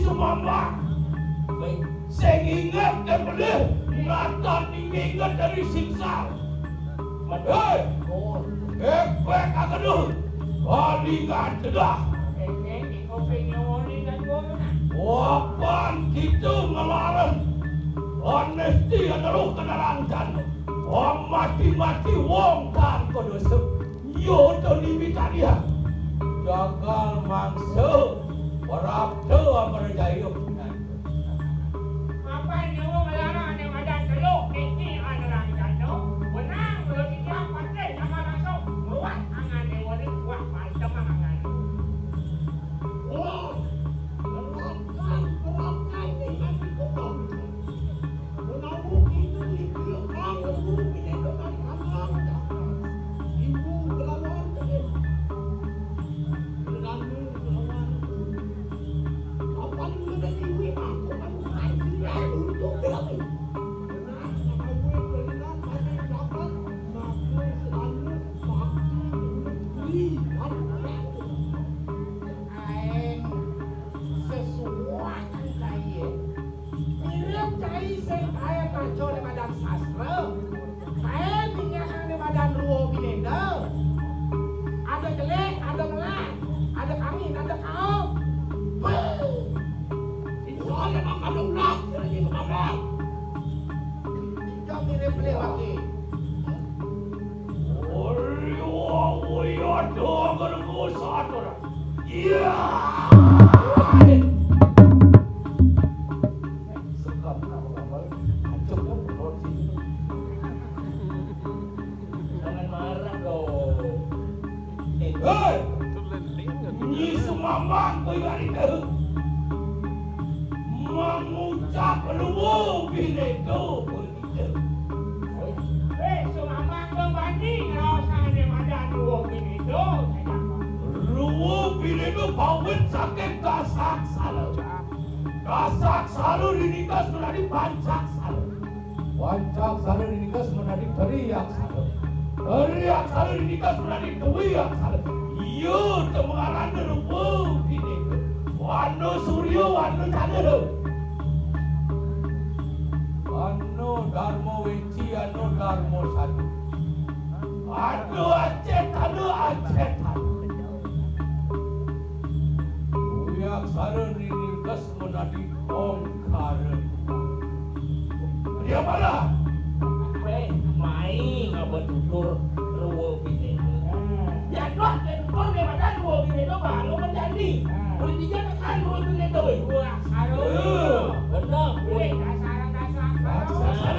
Sumama. Sing inget kembali ngaton inget dari siksa. Madai, efek ageduh, balingan dedah. Wapan gitu ngelarang. Honesty adalah kenalangan. Mati-mati wong kan kodosep. Yo to limita dia. Jagal mangsa. Warapta amarajayuk. Apa nyo melarang yang ada teluk ini adalah jano. Benang lebih yang pakai sama langsung buat angan dewari buat macam angan. Oh, berapkan ini hati kebang. Menabuh itu dibelakang ibu bineka kamang. Ibu gelawan dengan gelawan. Apa yang menjadi aku kan saya untuk kami. Benar, nama gue berikan pada dapat maku selalu aing sesuatu kaya mirip cai sing kaya baca di badan sastra kaya minyakan di badan ruo binenda ada jelek, ada melat ada angin, ada kau itu ada makan lunak jadi makan itu mirip lewati Aduh, aku satu orang. Iya. Sekap nama cukup roti. Jangan marah dong. Hei, ini semua mampu yang itu. Mengucap lu bineka begitu. Sumama kembali rasanya di badan ruo ini tuh. Ruwo bineka bawin saking kasak salu. Kasak salu dinikas menjadi pancak salu. Pancak salu dinikas menjadi teriak salu. Teriak salu dinikas menjadi kewiak salu. Iya temengaran ruwo bineka. Wano suryo wano candero. Wano dharma weci ano dharma satu. Aduh acet anu acet anu. Uyak sarun ini kes menadi ongkaran. Dia mana? Main apa tutur ruwo bineka. Ya dok, tutur di badan ruo ini tuh baru menjadi. Boleh dijadikan ruo ini tuh. Wah, saru. Benar, Boleh dasar.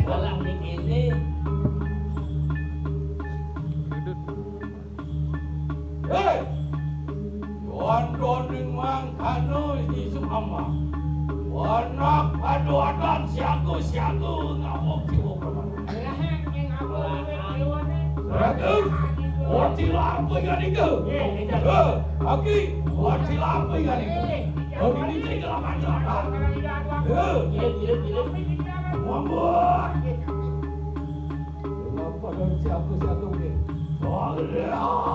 Walang dikini. Hei, Don mang kanu Yesus amma. Wanak aduan siaku ngamuk jiwa permana. Rakyat, wajib apa yang itu? Aki, wajib apa yang itu? Oh ini jadi kelamaan jalan. Muhammad. Kenapa dan siapa ni? Allah.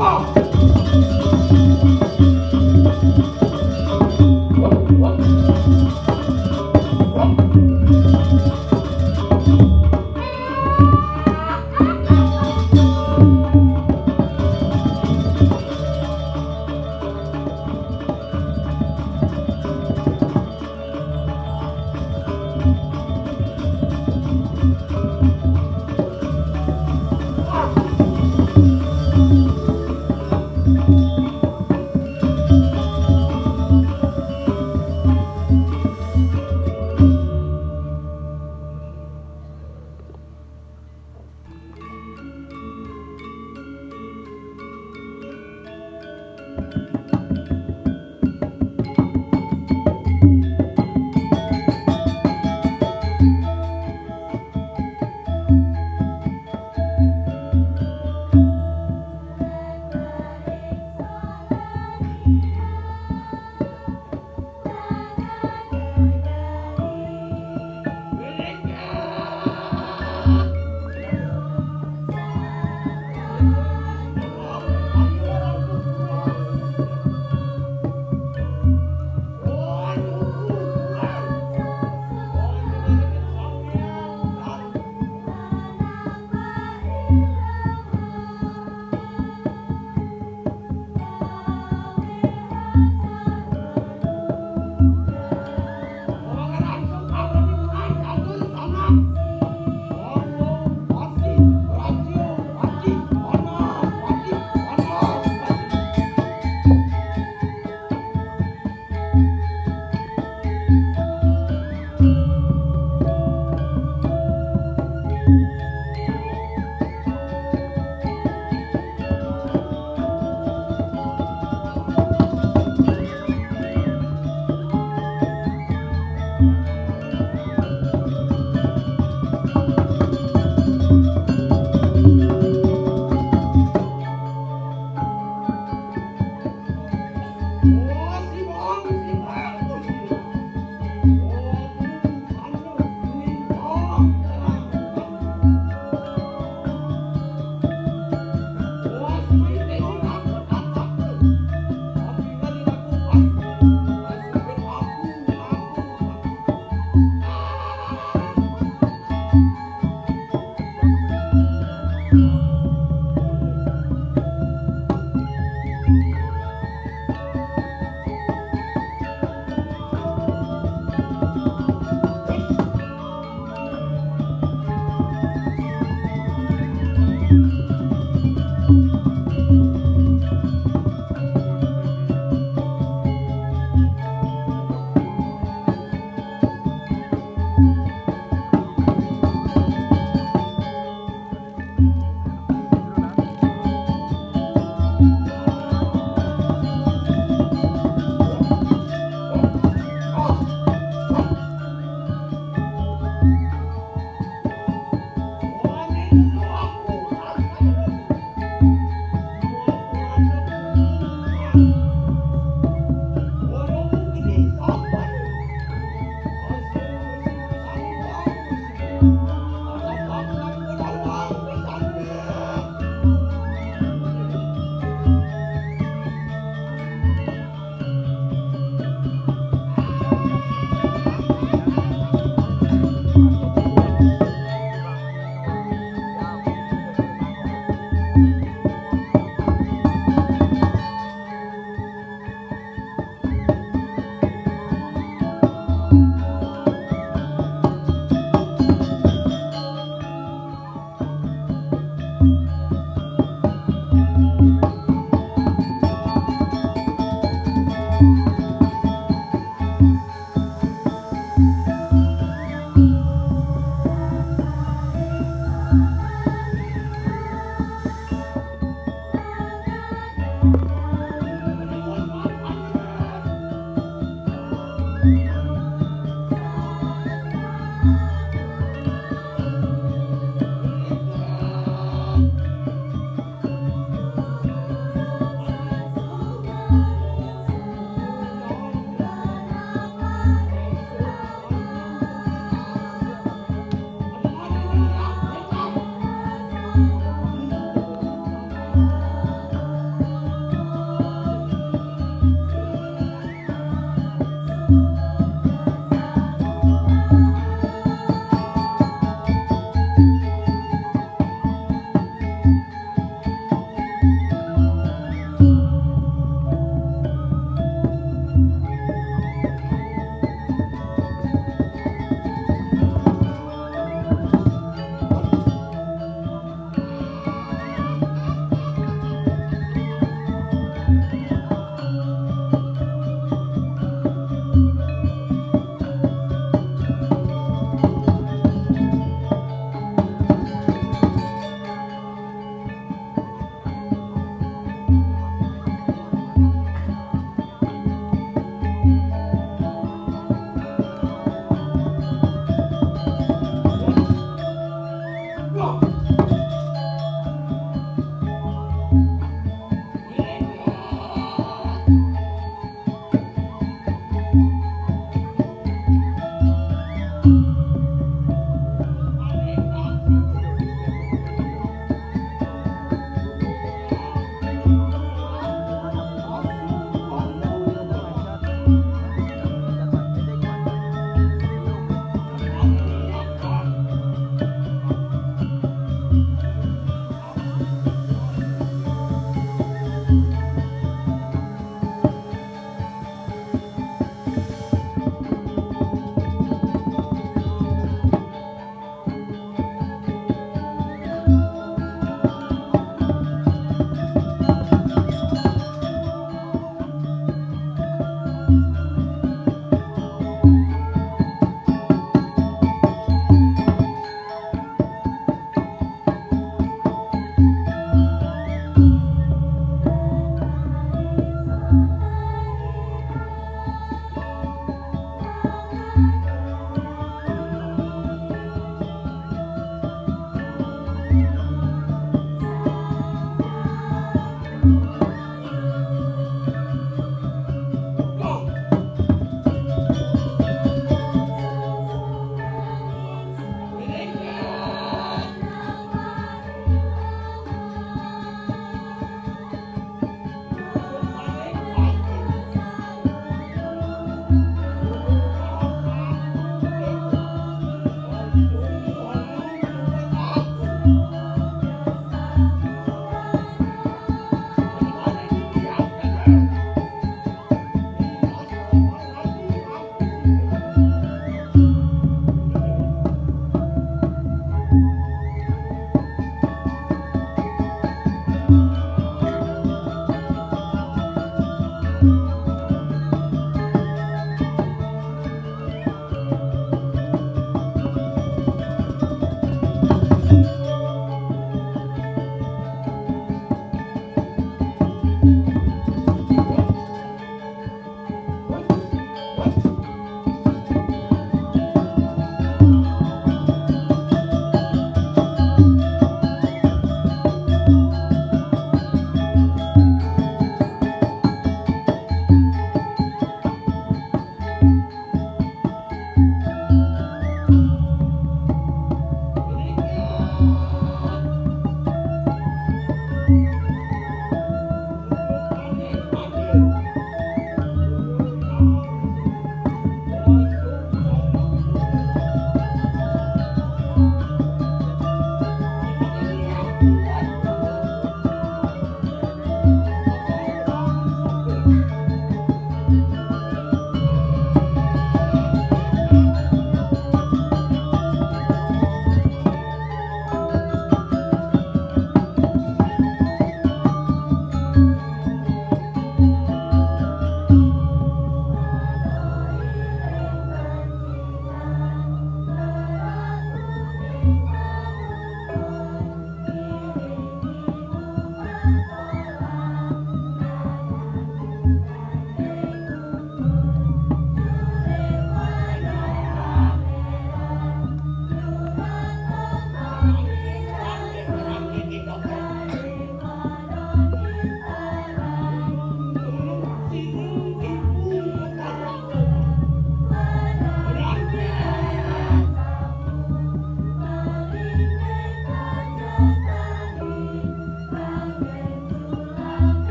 apa?